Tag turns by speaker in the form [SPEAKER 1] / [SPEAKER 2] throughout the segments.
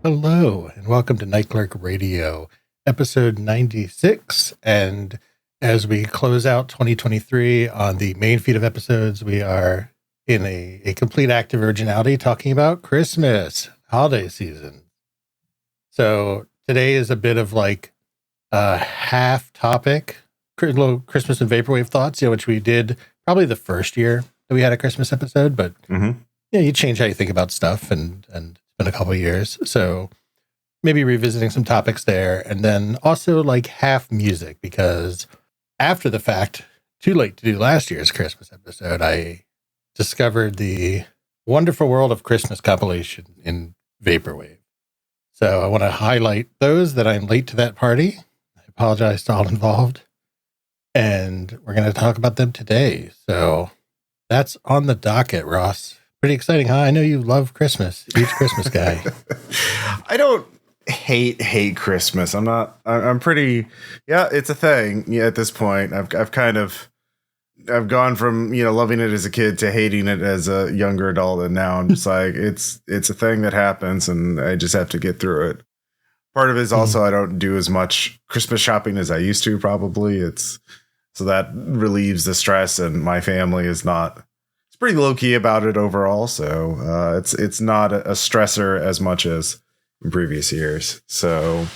[SPEAKER 1] Hello, and welcome to Night Clerk Radio, episode 96. And as we close out 2023 on the main feed of episodes, we are in a complete act of originality talking about Christmas, holiday season. So today is a bit of like a half topic, little Christmas and Vaporwave thoughts, which we did probably the first year that we had a Christmas episode, but you change how you think about stuff and been a couple of years, so maybe revisiting some topics there, and then also like half music, because after the fact, too late to do last year's Christmas episode, I discovered the wonderful world of Christmas compilation in Vaporwave. So I want to highlight those that I'm late to that party. I apologize to all involved, and we're going to talk about them today. So that's on the docket, Ross. Pretty exciting, huh? I know you love Christmas. Huge Christmas guy.
[SPEAKER 2] I don't hate Christmas. I'm pretty, it's a thing. Yeah, at this point, I've gone from, loving it as a kid to hating it as a younger adult. And now I'm just like, it's a thing that happens and I just have to get through it. Part of it is also, I don't do as much Christmas shopping as I used to, probably. So that relieves the stress, and my family is not, pretty low key about it overall, so it's not a stressor as much as in previous years. So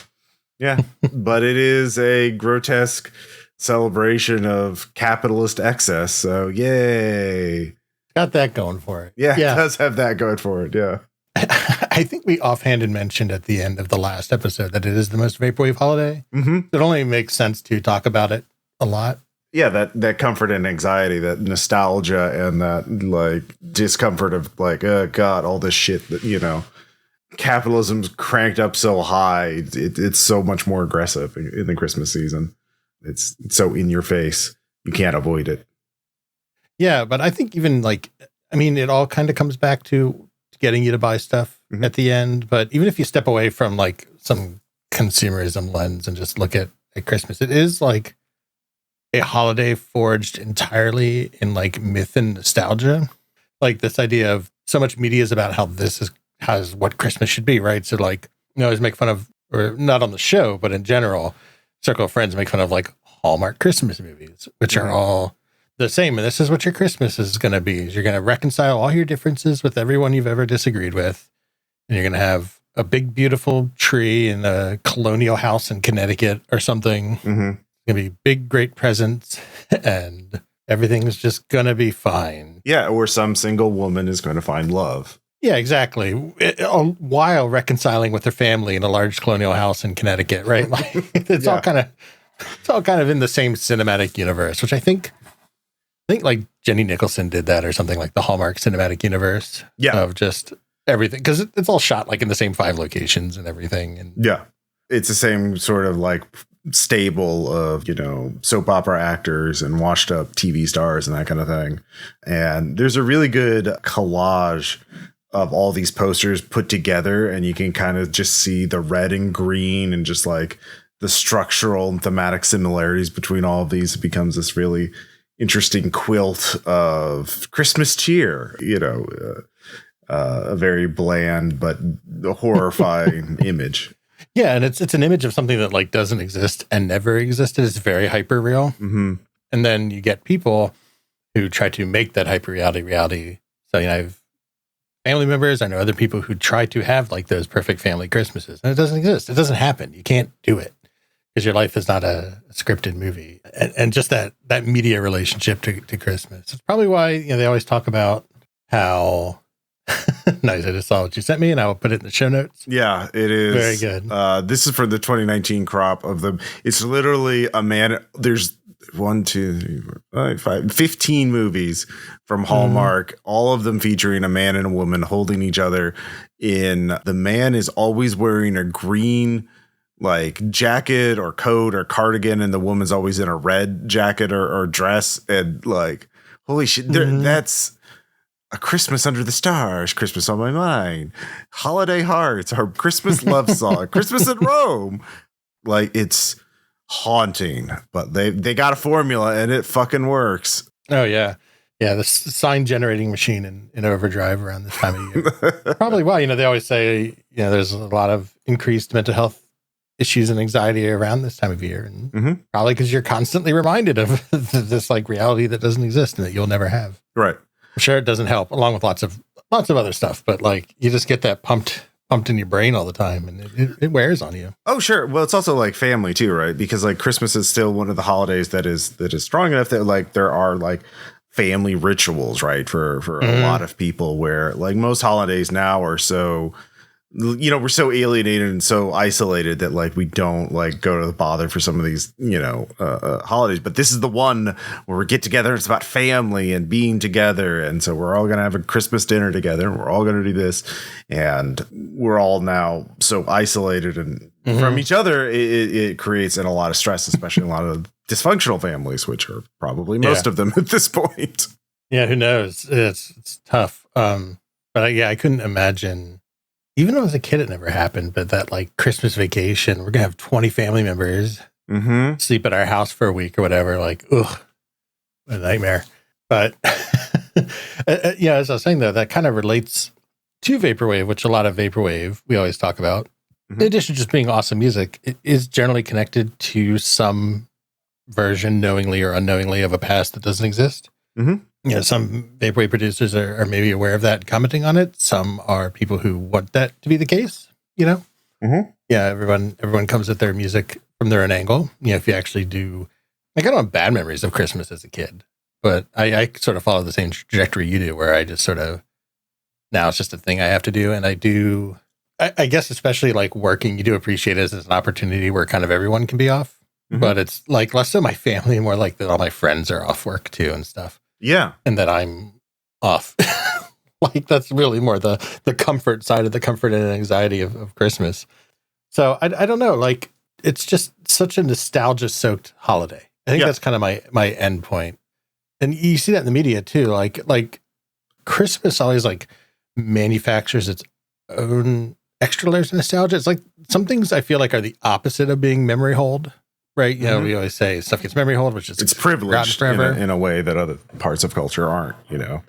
[SPEAKER 2] yeah, but it is a grotesque celebration of capitalist excess. So yay,
[SPEAKER 1] got that going for it.
[SPEAKER 2] Yeah, it does have that going for it. Yeah,
[SPEAKER 1] I think we offhanded mentioned at the end of the last episode that it is the most Vaporwave holiday. It only makes sense to talk about it a lot.
[SPEAKER 2] Yeah, that comfort and anxiety, that nostalgia and that like discomfort of like, oh God, all this shit that, capitalism's cranked up so high. It's so much more aggressive in the Christmas season. It's so in your face. You can't avoid it.
[SPEAKER 1] Yeah, but I think even it all kind of comes back to getting you to buy stuff at the end. But even if you step away from like some consumerism lens and just look at Christmas, it is like a holiday forged entirely in like myth and nostalgia. Like this idea of so much media is about how this is what Christmas should be, right? So like, always make fun of, or not on the show, but in general, circle of friends make fun of like Hallmark Christmas movies, which are all the same. And this is what your Christmas is going to be. Is you're going to reconcile all your differences with everyone you've ever disagreed with. And you're going to have a big, beautiful tree in a colonial house in Connecticut or something. Gonna be big, great presents, and everything's just gonna be fine.
[SPEAKER 2] Yeah, or some single woman is going to find love.
[SPEAKER 1] Yeah, exactly. While reconciling with her family in a large colonial house in Connecticut, right? Like it's all kind of in the same cinematic universe, which I think like Jenny Nicholson did that, or something like the Hallmark cinematic universe. Yeah, of just everything, because it's all shot like in the same 5 locations and everything. And
[SPEAKER 2] yeah, it's the same sort of like stable of soap opera actors and washed up TV stars and that kind of thing. And there's a really good collage of all these posters put together, and you can kind of just see the red and green and just like the structural and thematic similarities between all of these. It becomes this really interesting quilt of Christmas cheer, a very bland but horrifying image.
[SPEAKER 1] Yeah, and it's an image of something that like doesn't exist and never existed. It's very hyper real. And then you get people who try to make that hyper reality. So I have family members, I know other people who try to have like those perfect family Christmases, and it doesn't exist. It doesn't happen. You can't do it because your life is not a scripted movie. And just that media relationship to Christmas. It's probably why they always talk about how nice. I just saw what you sent me, and I will put it in the show notes.
[SPEAKER 2] Yeah, it is
[SPEAKER 1] very good.
[SPEAKER 2] This is for the 2019 crop of them. It's literally a man. There's 1, 2, 3, 4, 5, 5, 15 movies from Hallmark, all of them featuring a man and a woman holding each other. The man is always wearing a green like jacket or coat or cardigan, and the woman's always in a red jacket or dress. And like, holy shit, that's A Christmas Under the Stars, Christmas on My Mind, Holiday Hearts, our Christmas love song, Christmas in Rome. Like, it's haunting, but they got a formula and it fucking works.
[SPEAKER 1] Oh, yeah. Yeah, the sign generating machine in overdrive around this time of year. Probably why, they always say, there's a lot of increased mental health issues and anxiety around this time of year. And probably because you're constantly reminded of this like reality that doesn't exist and that you'll never have.
[SPEAKER 2] Right.
[SPEAKER 1] I'm sure it doesn't help, along with lots of other stuff, but like you just get that pumped in your brain all the time, and it wears on you.
[SPEAKER 2] Oh, sure. Well, it's also like family too, right? Because like Christmas is still one of the holidays that is strong enough that like there are like family rituals, right? For a lot of people, where like most holidays now are so, we're so alienated and so isolated that like we don't like go to the bother for some of these, holidays. But this is the one where we get together. It's about family and being together. And so we're all going to have a Christmas dinner together. And we're all going to do this. And we're all now so isolated and from each other. It creates a lot of stress, especially in a lot of dysfunctional families, which are probably most of them at this point.
[SPEAKER 1] Yeah, who knows? It's tough. But I couldn't imagine. Even though as a kid, it never happened, but that like Christmas vacation, we're going to have 20 family members sleep at our house for a week or whatever. Like, ugh, what a nightmare. But as I was saying, though, that kind of relates to Vaporwave, which a lot of Vaporwave we always talk about. In addition to just being awesome music, it is generally connected to some version, knowingly or unknowingly, of a past that doesn't exist. Some Vaporwave producers are maybe aware of that and commenting on it. Some are people who want that to be the case, Yeah, everyone comes at their music from their own angle. If you actually do, like, I don't have bad memories of Christmas as a kid, but I sort of follow the same trajectory you do, where I just sort of, now it's just a thing I have to do. And I guess, especially like working, you do appreciate it as an opportunity where kind of everyone can be off, but it's like less so my family, more like that all my friends are off work too and stuff.
[SPEAKER 2] Yeah.
[SPEAKER 1] And that I'm off. Like that's really more the comfort side of the comfort and anxiety of Christmas. So I don't know, like it's just such a nostalgia soaked holiday. I think that's kind of my end point. And you see that in the media too. Like Christmas always like manufactures its own extra layers of nostalgia. It's like some things I feel like are the opposite of being memory hold. Right. We always say stuff gets memory hold, which is
[SPEAKER 2] it's privileged in a way that other parts of culture aren't,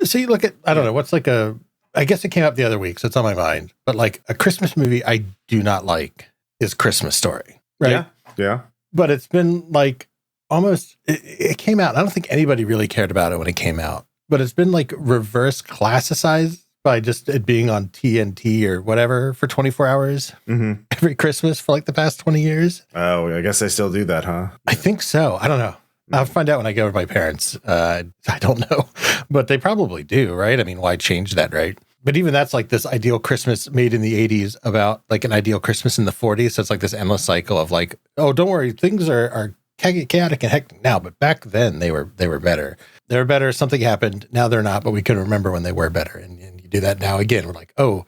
[SPEAKER 1] So you look at, I don't know, what's like I guess it came up the other week, so it's on my mind, but like a Christmas movie I do not like is Christmas Story. Right.
[SPEAKER 2] Yeah.
[SPEAKER 1] But it's been like almost, it came out. I don't think anybody really cared about it when it came out, but it's been like reverse classicized by just it being on TNT or whatever for 24 hours every Christmas for like the past 20 years.
[SPEAKER 2] Oh, I guess they still do that, huh?
[SPEAKER 1] I think so. I don't know. I'll find out when I go with my parents. I don't know, but they probably do, right? I mean, why change that, right? But even that's like this ideal Christmas made in the 80s about like an ideal Christmas in the 40s. So it's like this endless cycle of like, oh, don't worry, things are chaotic and hectic now, but back then they were better. They were better. Something happened. Now they're not, but we can remember when they were better. And you do that now again. We're like, oh,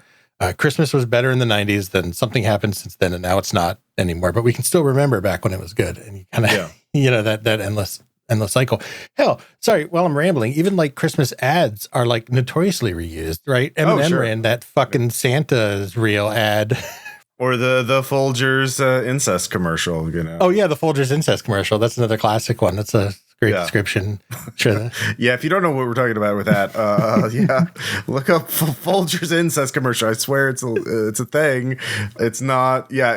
[SPEAKER 1] Christmas was better in the 90s. Then something happened since then, and now it's not anymore. But we can still remember back when it was good. And you kind of, that endless cycle. Hell, sorry, while I'm rambling, even like Christmas ads are like notoriously reused, right? Eminem ran that fucking Santa's real ad.
[SPEAKER 2] Or the Folgers incest commercial,
[SPEAKER 1] Oh yeah, the Folgers incest commercial. That's another classic one. That's a great description. Sure.
[SPEAKER 2] Yeah, if you don't know what we're talking about with that, look up Folgers incest commercial. I swear it's a thing. It's not. Yeah,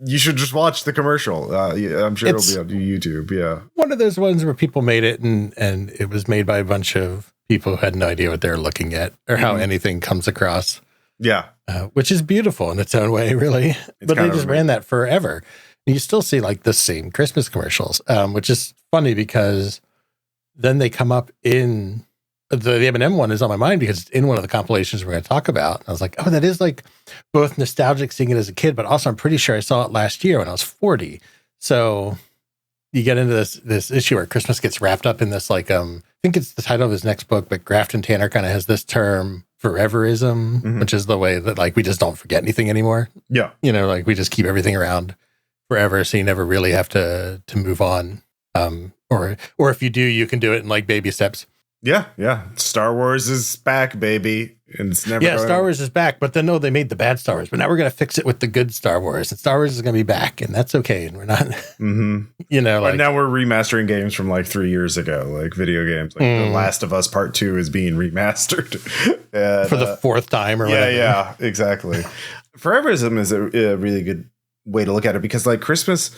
[SPEAKER 2] you should just watch the commercial. I'm sure it'll be on YouTube. Yeah, one
[SPEAKER 1] of those ones where people made it and it was made by a bunch of people who had no idea what they were looking at or how anything comes across.
[SPEAKER 2] Yeah.
[SPEAKER 1] Which is beautiful in its own way, really. But they just ran that forever. And you still see like the same Christmas commercials, which is funny because then they come up in the Eminem one is on my mind because it's in one of the compilations we're going to talk about. And I was like, oh, that is like both nostalgic seeing it as a kid, but also I'm pretty sure I saw it last year when I was 40. So you get into this issue where Christmas gets wrapped up in this like, I think it's the title of his next book, but Grafton Tanner kind of has this term foreverism, which is the way that like we just don't forget anything anymore.
[SPEAKER 2] Yeah.
[SPEAKER 1] Like we just keep everything around forever. So you never really have to move on. Or if you do, you can do it in like baby steps.
[SPEAKER 2] Yeah. Star Wars is back, baby. And it's never
[SPEAKER 1] Star Wars is back, but then no, they made the bad Star Wars, but now we're going to fix it with the good Star Wars, and Star Wars is going to be back, and that's okay. And we're not,
[SPEAKER 2] but now we're remastering games from like 3 years ago, like video games. Like The Last of Us Part 2 is being remastered
[SPEAKER 1] and, for the fourth time or whatever.
[SPEAKER 2] Yeah, exactly. Foreverism is a really good way to look at it, because like Christmas,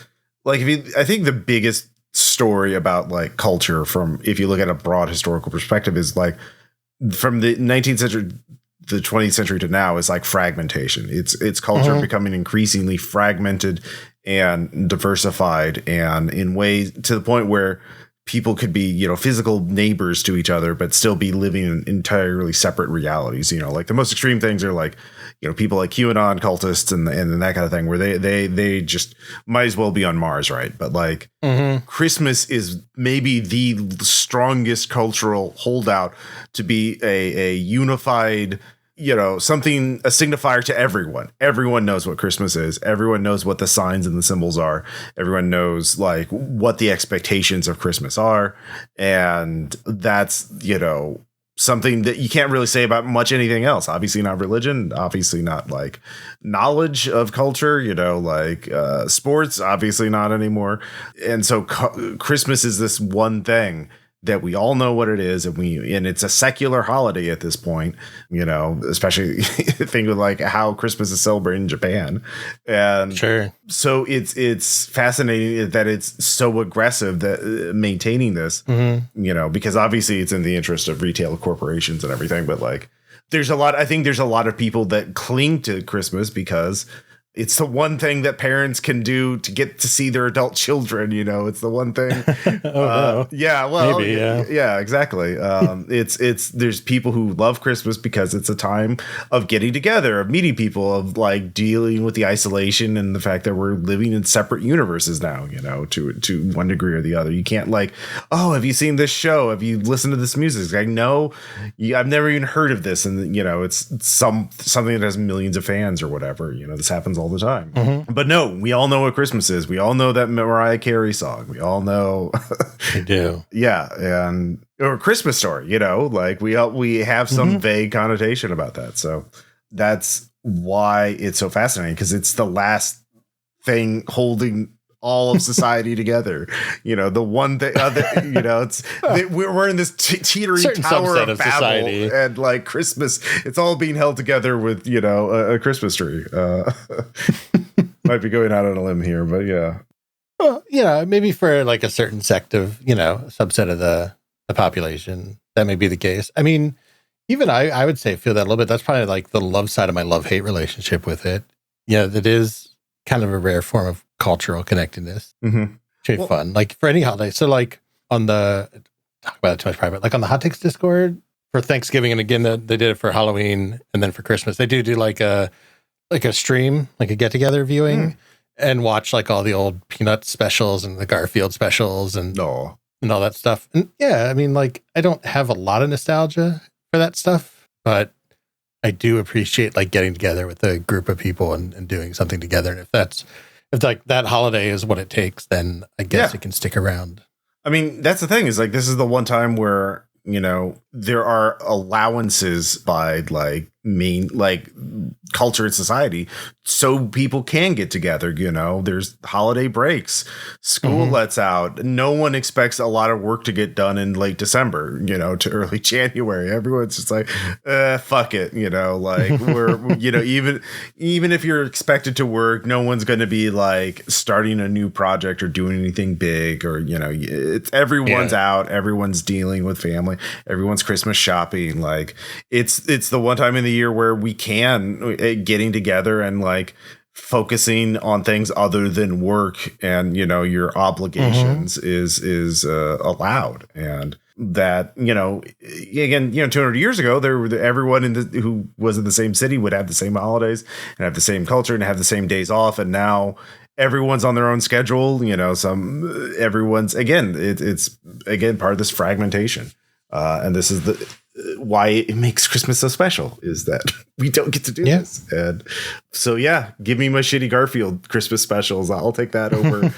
[SPEAKER 2] like I think the biggest story about like culture, from if you look at a broad historical perspective, is like from the 19th century, the 20th century to now, is like fragmentation. It's culture becoming increasingly fragmented and diversified, and in ways to the point where people could be, physical neighbors to each other, but still be living in entirely separate realities. Like the most extreme things are like, people like QAnon cultists and that kind of thing, where they just might as well be on Mars, right? But like Christmas is maybe the strongest cultural holdout to be a unified, something, a signifier to everyone. Everyone knows what Christmas is. Everyone knows what the signs and the symbols are. Everyone knows like what the expectations of Christmas are. And that's, something that you can't really say about much anything else. Obviously not religion, obviously not like knowledge of culture, like sports, obviously not anymore. And so Christmas is this one thing that we all know what it is, and it's a secular holiday at this point, especially think of like how Christmas is celebrated in Japan. And
[SPEAKER 1] sure.
[SPEAKER 2] So it's fascinating that it's so aggressive that maintaining this, because obviously it's in the interest of retail corporations and everything. But like, I think there's a lot of people that cling to Christmas because it's the one thing that parents can do to get to see their adult children. It's the one thing. Yeah, well, maybe, yeah, exactly. There's people who love Christmas because it's a time of getting together, of meeting people, of like dealing with the isolation and the fact that we're living in separate universes now, to one degree or the other. You can't like, oh, have you seen this show? Have you listened to this music? Like, no, I've never even heard of this. And, it's something that has millions of fans or whatever. This happens all the time. But no, we all know what Christmas is. We all know that Mariah Carey song. We all know.
[SPEAKER 1] We do.
[SPEAKER 2] Yeah. Or Christmas Story, like we have some vague connotation about that. So that's why it's so fascinating, because it's the last thing holding all of society together. The one thing, we're in this teetering tower of Babel, society. And like Christmas, it's all being held together with, a Christmas tree. Might be going out on a limb here, but yeah.
[SPEAKER 1] Well, maybe for like a certain sect of, subset of the population, that may be the case. I mean, even I would say feel that a little bit. That's probably like the love side of my love-hate relationship with it. That is kind of a rare form of cultural connectedness. It's fun, like for any holiday. So like on the, talk about it too much private, like on the Hot Takes Discord for Thanksgiving, and again, they did it for Halloween, and then for Christmas, they do like a stream, like a get together viewing, and watch like all the old Peanuts specials and the Garfield specials and all that stuff. And yeah, I mean, like I don't have a lot of nostalgia for that stuff, but I do appreciate like getting together with a group of people and doing something together. And if like that holiday is what it takes, then I guess it can stick around.
[SPEAKER 2] I mean, that's the thing, is like, this is the one time where, there are allowances by like culture and society, so people can get together. There's holiday breaks, school lets out, no one expects a lot of work to get done in late December, to early January. Everyone's just like, fuck it, like we're even if you're expected to work, no one's going to be like starting a new project or doing anything big, or it's everyone's out, everyone's dealing with family, everyone's Christmas shopping. Like it's the one time in the year where we can getting together and like focusing on things other than work and your obligations is allowed. And that again 200 years ago, everyone who was in the same city would have the same holidays and have the same culture and have the same days off, and now everyone's on their own schedule. Everyone's again, it's again part of this fragmentation. And this is why it makes Christmas so special is that we don't get to do this. And so, yeah, give me my shitty Garfield Christmas specials. I'll take that over,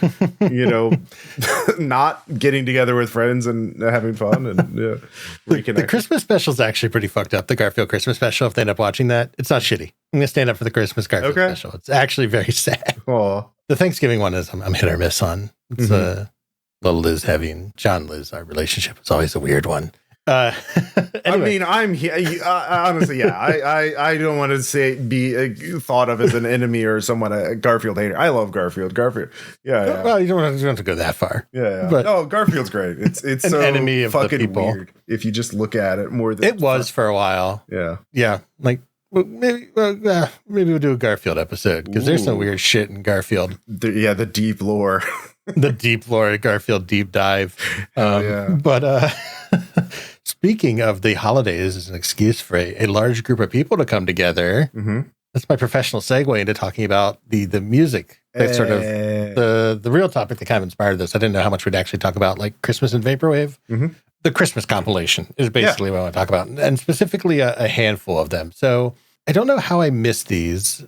[SPEAKER 2] not getting together with friends and having fun and reconnecting.
[SPEAKER 1] The Christmas special is actually pretty fucked up. The Garfield Christmas special, if they end up watching that, it's not shitty. I'm going to stand up for the Christmas Garfield special. It's actually very sad.
[SPEAKER 2] Aww.
[SPEAKER 1] The Thanksgiving one is I'm hit or miss on. It's little Liz heavy and John Liz. Our relationship is always a weird one. Anyway.
[SPEAKER 2] I mean, I'm here. Honestly, I don't want to be thought of as an enemy or someone a Garfield hater. I love Garfield. Yeah.
[SPEAKER 1] Well, you don't have to go that far.
[SPEAKER 2] Yeah. But no, Garfield's great. It's an so enemy of fucking the people. Weird if you just look at it more than
[SPEAKER 1] it was for a while. Yeah. Like maybe we'll do a Garfield episode because there's some weird shit in Garfield.
[SPEAKER 2] The deep lore.
[SPEAKER 1] The deep lore, Garfield deep dive. But speaking of the holidays as an excuse for a large group of people to come together, that's my professional segue into talking about the music. That's sort of the real topic that kind of inspired this. I didn't know how much we'd actually talk about, like Christmas and Vaporwave. The Christmas compilation is basically what I want to talk about, and specifically a handful of them. So I don't know how I missed these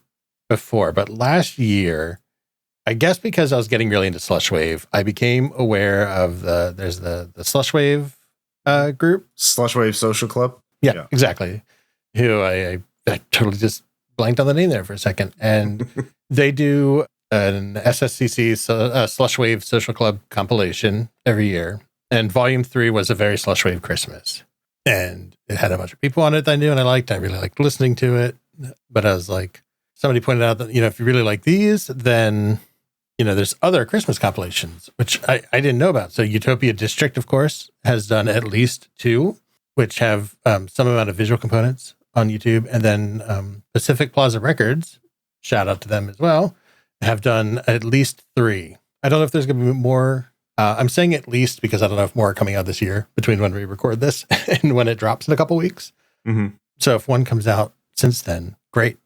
[SPEAKER 1] before, but last year, I guess because I was getting really into Slushwave, I became aware of there's the Slushwave group.
[SPEAKER 2] Slushwave Social Club?
[SPEAKER 1] Yeah, exactly. Who I totally just blanked on the name there for a second. And they do an SSCC Slushwave Social Club compilation every year. And Volume 3 was a very Slushwave Christmas. And it had a bunch of people on it that I knew and I liked. I really liked listening to it. But I was like, somebody pointed out that, if you really like these, then... there's other Christmas compilations, which I didn't know about. So Utopia District, of course, has done at least 2, which have some amount of visual components on YouTube. And then Pacific Plaza Records, shout out to them as well, have done at least 3. I don't know if there's going to be more. I'm saying at least because I don't know if more are coming out this year between when we record this and when it drops in a couple weeks. So if one comes out since then, great.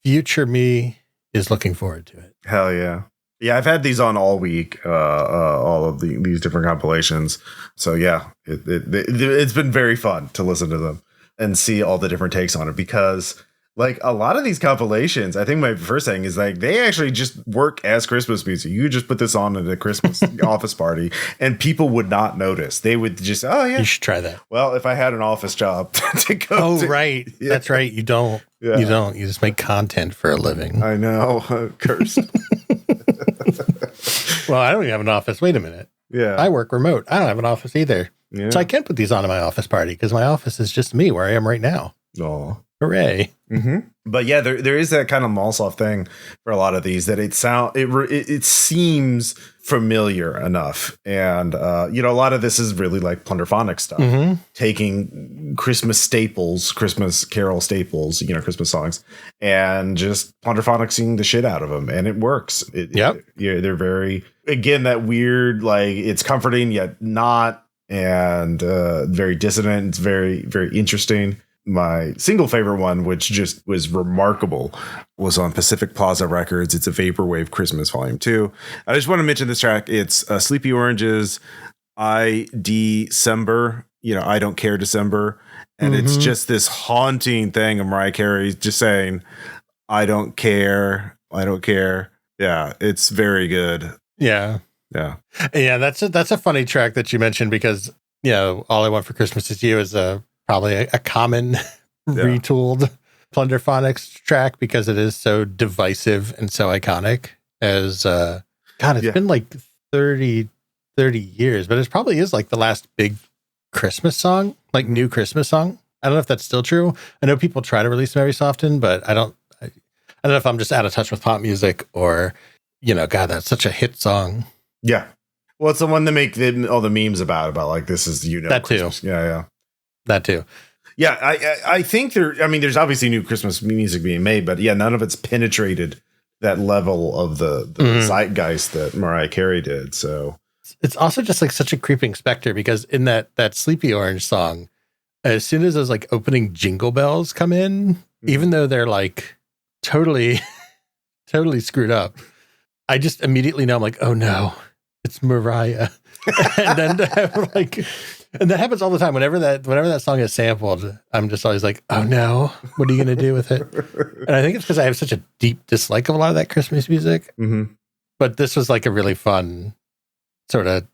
[SPEAKER 1] Future me is looking forward to it.
[SPEAKER 2] Hell yeah. Yeah, I've had these on all week, all of these different compilations. So yeah, it's been very fun to listen to them and see all the different takes on it because like a lot of these compilations, I think my first thing is like they actually just work as Christmas music. You just put this on at a Christmas office party and people would not notice. They would just, oh yeah.
[SPEAKER 1] You should try that.
[SPEAKER 2] Well, if I had an office job to go to.
[SPEAKER 1] Right. Yeah. That's right. You don't. Yeah. You don't. You just make content for a living.
[SPEAKER 2] I know. Cursed.
[SPEAKER 1] Well, I don't even have an office. Wait a minute.
[SPEAKER 2] Yeah.
[SPEAKER 1] I work remote. I don't have an office either. Yeah. So I can put these on at my office party because my office is just me where I am right now.
[SPEAKER 2] Oh.
[SPEAKER 1] Hooray.
[SPEAKER 2] But yeah, there is that kind of mall-soft thing for a lot of these that it seems familiar enough. And, a lot of this is really like plunderphonic stuff, taking Christmas staples, Christmas carol staples, Christmas songs, and just plunderphonicsing the shit out of them. And it works. They're very, again, that weird, like it's comforting yet not, and very dissonant. It's very, very interesting. My single favorite one, which just was remarkable, was on Pacific Plaza Records. It's a Vaporwave Christmas Volume 2. I just want to mention this track. It's Sleepy Orange's I December, I Don't Care December. And it's just this haunting thing of Mariah Carey just saying, I don't care. I don't care. Yeah, it's very good.
[SPEAKER 1] Yeah.
[SPEAKER 2] Yeah.
[SPEAKER 1] Yeah, that's a funny track that you mentioned because, All I Want for Christmas Is You is probably a common retooled plunderphonics track because it is so divisive and so iconic as it's been like 30 years, but it probably is like the last big Christmas song, like new Christmas song. I don't know if that's still true. I know people try to release them every so often, but I don't know if I'm just out of touch with pop music or, God, that's such a hit song.
[SPEAKER 2] Yeah. Well, it's the one that make all the memes about like, this is,
[SPEAKER 1] that
[SPEAKER 2] Christmas.
[SPEAKER 1] Too.
[SPEAKER 2] Yeah.
[SPEAKER 1] That too.
[SPEAKER 2] Yeah, I think there's obviously new Christmas music being made, but yeah, none of it's penetrated that level of the zeitgeist that Mariah Carey did. So
[SPEAKER 1] it's also just like such a creeping specter because in that Sleepy Orange song, as soon as those like opening jingle bells come in, even though they're like totally screwed up, I just immediately know I'm like, oh no, it's Mariah. And then I'm like, And that happens all the time. Whenever that song is sampled, I'm just always like, oh no, what are you going to do with it? And I think it's because I have such a deep dislike of a lot of that Christmas music.
[SPEAKER 2] Mm-hmm.
[SPEAKER 1] But this was like a really fun sort of,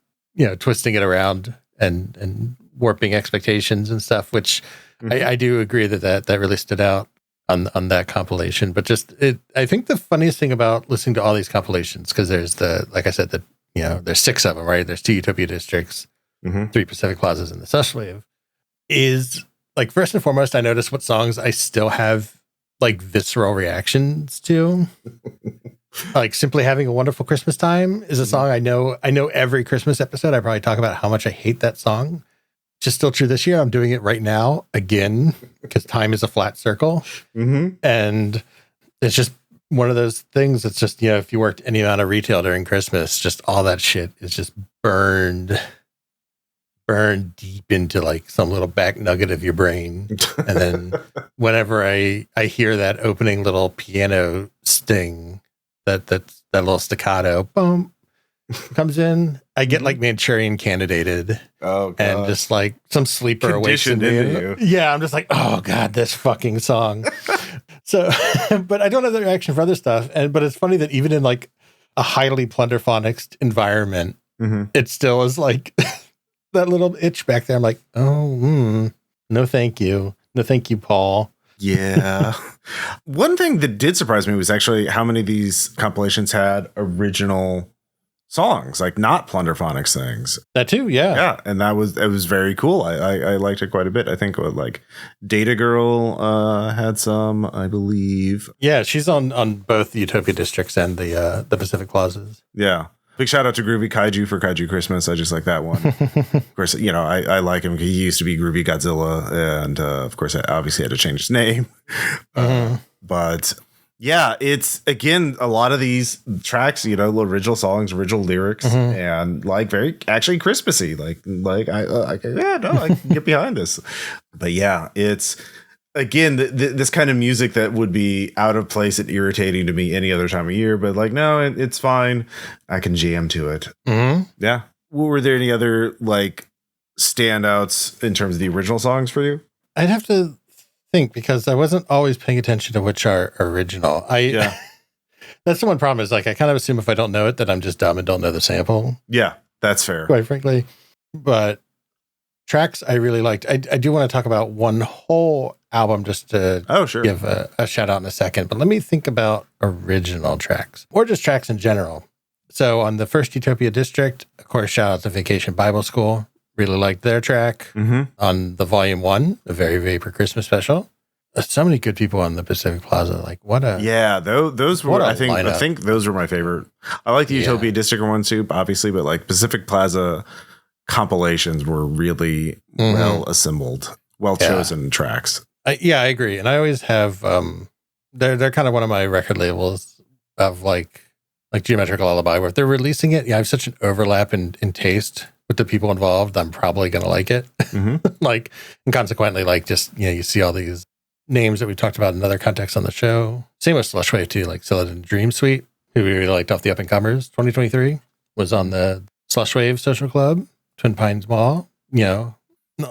[SPEAKER 1] twisting it around and warping expectations and stuff, which I do agree that really stood out on that compilation. But I think the funniest thing about listening to all these compilations, because there's like I said, there's 6 of them, right? There's 2 Utopia districts, 3 Pacific Plazas, and the Slushwave, is like, first and foremost, I notice what songs I still have like visceral reactions to. Like Simply Having a Wonderful Christmas Time is a song I know every Christmas episode I probably talk about how much I hate that song. Just still true this year. I'm doing it right now again because time is a flat circle. And it's just one of those things that's just, if you worked any amount of retail during Christmas, just all that shit is just burned deep into like some little back nugget of your brain. And then whenever I hear that opening little piano sting, that little staccato boom comes in, I get like Manchurian candidated. Oh, God. And just like some sleeper awakes in me. Yeah, I'm just like, oh God, this fucking song. So, but I don't have that reaction for other stuff. But it's funny that even in like a highly plunderphonics environment, it still is like that little itch back there. I'm like, oh, no, thank you. No, thank you, Paul.
[SPEAKER 2] Yeah. One thing that did surprise me was actually how many of these compilations had original songs, like not plunderphonics things.
[SPEAKER 1] That too, yeah.
[SPEAKER 2] Yeah, and it was very cool. I liked it quite a bit. I think like Data Girl had some, I believe.
[SPEAKER 1] Yeah, she's on both the Utopia districts and the Pacific Plazas.
[SPEAKER 2] Yeah. Big shout out to Groovy Kaiju for Kaiju Christmas. I just like that one. Of course, I like him. He used to be Groovy Godzilla, and of course, I obviously had to change his name. But yeah, it's again a lot of these tracks, original songs, original lyrics, and like very actually Christmassy. I can get behind this. But yeah, it's. Again, this kind of music that would be out of place and irritating to me any other time of year, but like, no, it's fine. I can jam to it. Yeah. Were there any other like standouts in terms of the original songs for you?
[SPEAKER 1] I'd have to think because I wasn't always paying attention to which are original. That's the one problem is like, I kind of assume if I don't know it, that I'm just dumb and don't know the sample.
[SPEAKER 2] Yeah, that's fair.
[SPEAKER 1] Quite frankly. But tracks I really liked. I do want to talk about one whole album just to give a shout out in a second, but let me think about original tracks or just tracks in general. So on the first Utopia district, of course, shout out to Vacation Bible School. Really liked their track. On the Volume 1, the Very Vapor Christmas Special. So many good people on the Pacific Plaza. Like
[SPEAKER 2] those were I think those were my favorite. I like the Utopia district one too, obviously, but like Pacific Plaza compilations were really well assembled, well chosen tracks.
[SPEAKER 1] I agree. And I always have, they're kind of one of my record labels of like Geometrical Lullaby, where if they're releasing it, I have such an overlap in taste with the people involved. I'm probably going to like it. And consequently, like just, you see all these names that we've talked about in other contexts on the show. Same with Slushwave too, like Celadon Dream Suite, who we really liked off the Up and Comers. 2023 was on the Slushwave Social Club, Twin Pines Mall.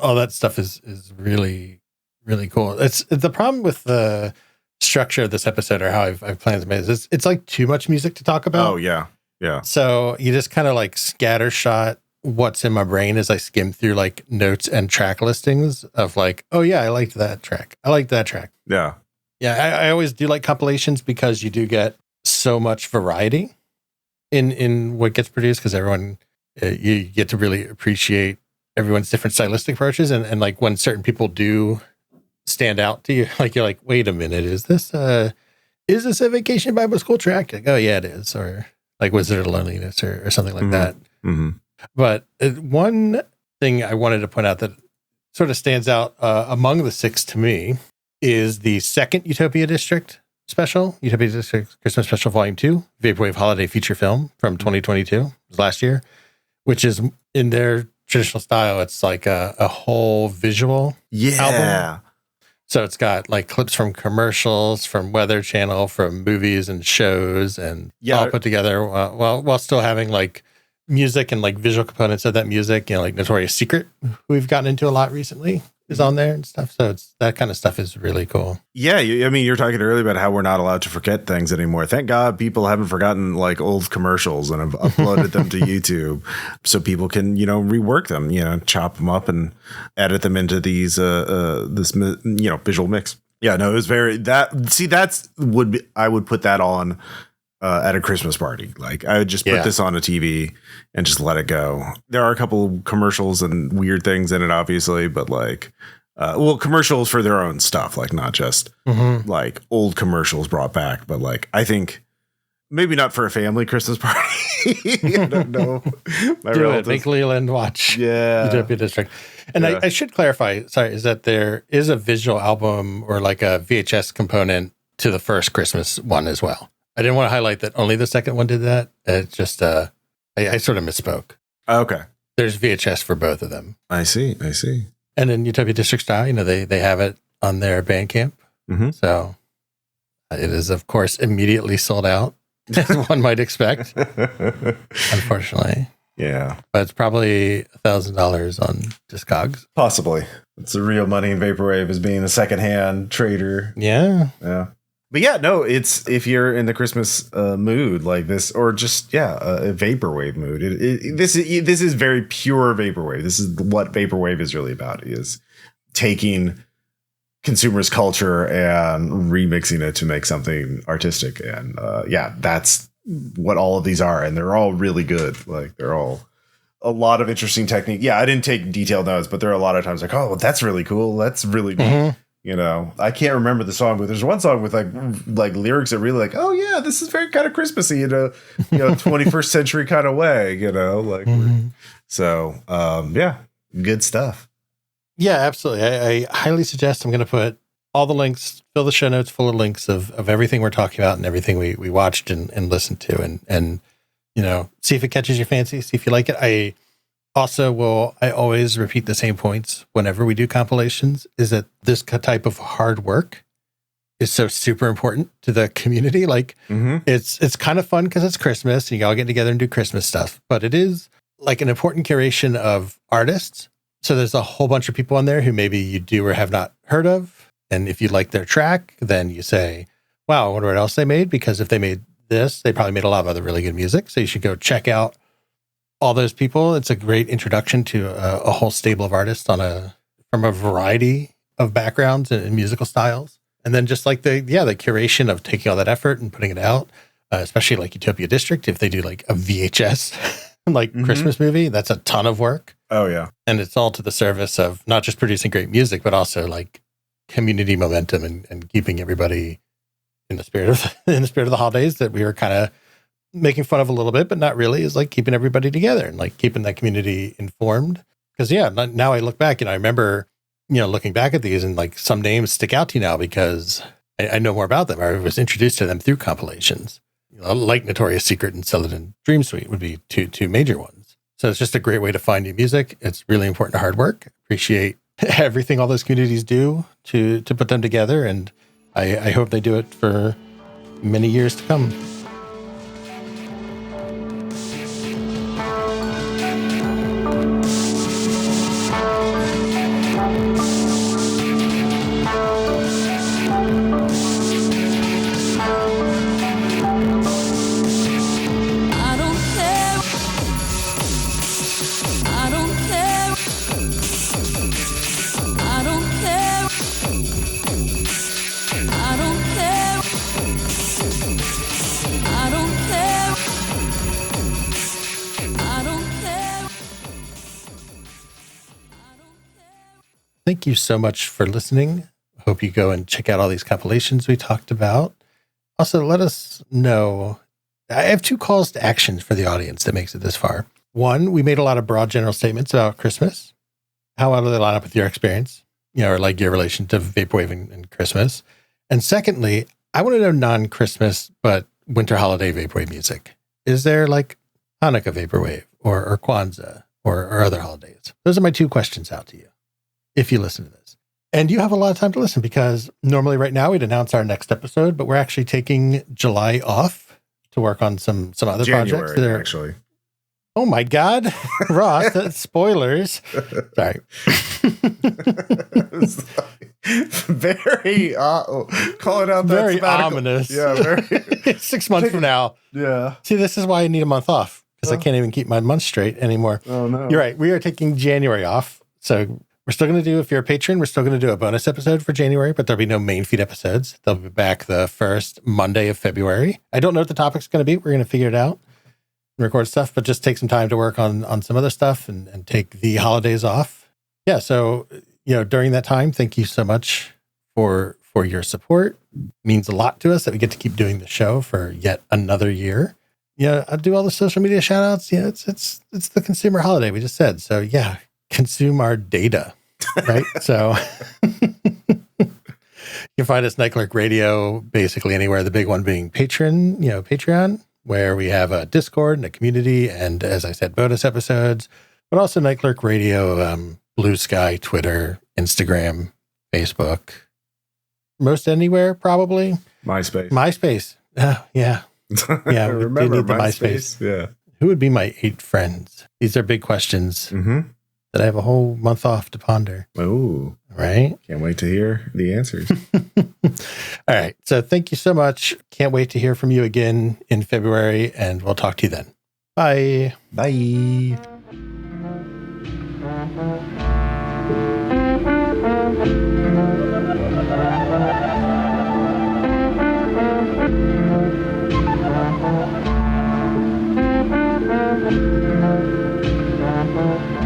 [SPEAKER 1] All that stuff is really, really cool. It's the problem with the structure of this episode, or how I've planned to make this. It's like too much music to talk about.
[SPEAKER 2] Oh yeah.
[SPEAKER 1] So you just kind of like scattershot what's in my brain as I skim through like notes and track listings of like, oh yeah, I liked that track. I liked that track.
[SPEAKER 2] Yeah.
[SPEAKER 1] I always do like compilations because you do get so much variety in what gets produced, because everyone you get to really appreciate everyone's different stylistic approaches, and like when certain people do stand out to you, like you're like, wait a minute, is this a Vacation Bible School track? Like, oh yeah, it is, or like Wizard of Loneliness or something like that. But one thing I wanted to point out that sort of stands out among the 6 to me is the second Utopia District special, Utopia District Christmas Special Volume 2, Vaporwave Holiday Feature Film from 2022, it was last year, which is in their traditional style. It's like a whole visual album. So it's got like clips from commercials, from Weather Channel, from movies and shows, and all put together while still having like music and like visual components of that music, like Notorious Secret, who we've gotten into a lot recently, is on there and stuff. So it's that kind of stuff is really cool.
[SPEAKER 2] Yeah, I mean, you're talking earlier about how we're not allowed to forget things anymore. Thank God people haven't forgotten like old commercials and have uploaded them to YouTube so people can, rework them, chop them up and edit them into these visual mix. Yeah, no, it was I would put that on at a Christmas party. Like I would just put this on a TV and just let it go. There are a couple commercials and weird things in it, obviously, but like, commercials for their own stuff, like not just like old commercials brought back, but like, I think maybe not for a family Christmas party. I don't know.
[SPEAKER 1] Make Leland watch Utopia District. And I should clarify, is that there is a visual album or like a VHS component to the first Christmas one as well. I didn't want to highlight that only the second one did that. It's just, I sort of misspoke.
[SPEAKER 2] Okay.
[SPEAKER 1] There's VHS for both of them.
[SPEAKER 2] I see.
[SPEAKER 1] And in Utopia District style, they have it on their Bandcamp. Mm-hmm. So it is, of course, immediately sold out, as one might expect, unfortunately.
[SPEAKER 2] Yeah.
[SPEAKER 1] But it's probably $1,000 on Discogs.
[SPEAKER 2] Possibly. It's the real money in Vaporwave is being a secondhand trader.
[SPEAKER 1] Yeah.
[SPEAKER 2] Yeah. But yeah, no, it's if you're in the Christmas mood like this, or just a Vaporwave mood. This is very pure Vaporwave. This is what Vaporwave is really about: is taking consumers' culture and remixing it to make something artistic. And that's what all of these are, and they're all really good. Like they're all a lot of interesting technique. Yeah, I didn't take detailed notes, but there are a lot of times like, oh, well, that's really cool. That's really neat. Mm-hmm. I can't remember the song, but there's one song with like lyrics that really like, oh yeah, this is very kind of Christmassy in a 21st century kind of way, So good stuff.
[SPEAKER 1] Yeah, absolutely. I highly suggest. I'm going to put all the links, fill the show notes full of links of everything we're talking about and everything we watched and listened to, and see if it catches your fancy, see if you like it. I always repeat the same points whenever we do compilations, is that this type of hard work is so super important to the community. Like it's kind of fun because it's Christmas and you all get together and do Christmas stuff, but it is like an important curation of artists. So there's a whole bunch of people on there who maybe you do or have not heard of. And if you like their track, then you say, wow, I wonder what else they made, because if they made this, they probably made a lot of other really good music. So you should go check out all those people. It's a great introduction to a whole stable of artists from a variety of backgrounds and musical styles. And then just like the curation of taking all that effort and putting it out, especially like Utopia District, if they do like a VHS Christmas movie, that's a ton of work.
[SPEAKER 2] Oh yeah.
[SPEAKER 1] And it's all to the service of not just producing great music, but also like community momentum and keeping everybody in the spirit of the holidays that we were kind of making fun of a little bit, but not really, is like keeping everybody together and like keeping that community informed. Because now I look back and I remember, looking back at these and like some names stick out to you now because I know more about them. I was introduced to them through compilations, like Notorious Secret and Celadon Dream Suite would be two major ones. So it's just a great way to find new music. It's really important hard work. Appreciate everything all those communities do to put them together. And I hope they do it for many years to come. Thank you so much for listening. Hope you go and check out all these compilations we talked about. Also, let us know. I have 2 calls to actions for the audience that makes it this far. One, we made a lot of broad general statements about Christmas. How do they line up with your experience? Or like your relation to Vaporwave and Christmas. And secondly, I want to know non-Christmas, but winter holiday Vaporwave music. Is there like Hanukkah Vaporwave or Kwanzaa or other holidays? Those are my 2 questions out to you, if you listen to this. And you have a lot of time to listen, because normally right now we'd announce our next episode, but we're actually taking July off to work on some other
[SPEAKER 2] January,
[SPEAKER 1] projects.
[SPEAKER 2] Actually.
[SPEAKER 1] Oh my God, Ross, that's spoilers. Sorry.
[SPEAKER 2] Very calling out that
[SPEAKER 1] very
[SPEAKER 2] sabbatical.
[SPEAKER 1] Ominous.
[SPEAKER 2] Yeah, very
[SPEAKER 1] 6 months from now.
[SPEAKER 2] Yeah.
[SPEAKER 1] See, this is why I need a month off, because I can't even keep my months straight anymore.
[SPEAKER 2] Oh no.
[SPEAKER 1] You're right. We are taking January off. So we're still going to do, if you're a patron, we're still going to do a bonus episode for January, but there'll be no main feed episodes. They'll be back the first Monday of February. I don't know what the topic's going to be. We're going to figure it out and record stuff, but just take some time to work on some other stuff and take the holidays off. Yeah. So, during that time, thank you so much for your support. It means a lot to us that we get to keep doing the show for yet another year. Yeah. I do all the social media shout outs. Yeah. It's the consumer holiday we just said. So yeah, consume our data, right? So you can find us Night Clerk Radio basically anywhere, the big one being Patreon, where we have a Discord and a community, and as I said, bonus episodes, but also Night Clerk Radio, Blue Sky, Twitter, Instagram, Facebook, most anywhere probably. MySpace. Yeah. Yeah,
[SPEAKER 2] I remember
[SPEAKER 1] the MySpace.
[SPEAKER 2] Yeah.
[SPEAKER 1] Who would be my 8 friends? These are big questions that I have a whole month off to ponder.
[SPEAKER 2] Oh,
[SPEAKER 1] right.
[SPEAKER 2] Can't wait to hear the answers.
[SPEAKER 1] All right. So thank you so much. Can't wait to hear from you again in February, and we'll talk to you then. Bye.
[SPEAKER 2] Bye.
[SPEAKER 3] Thank you.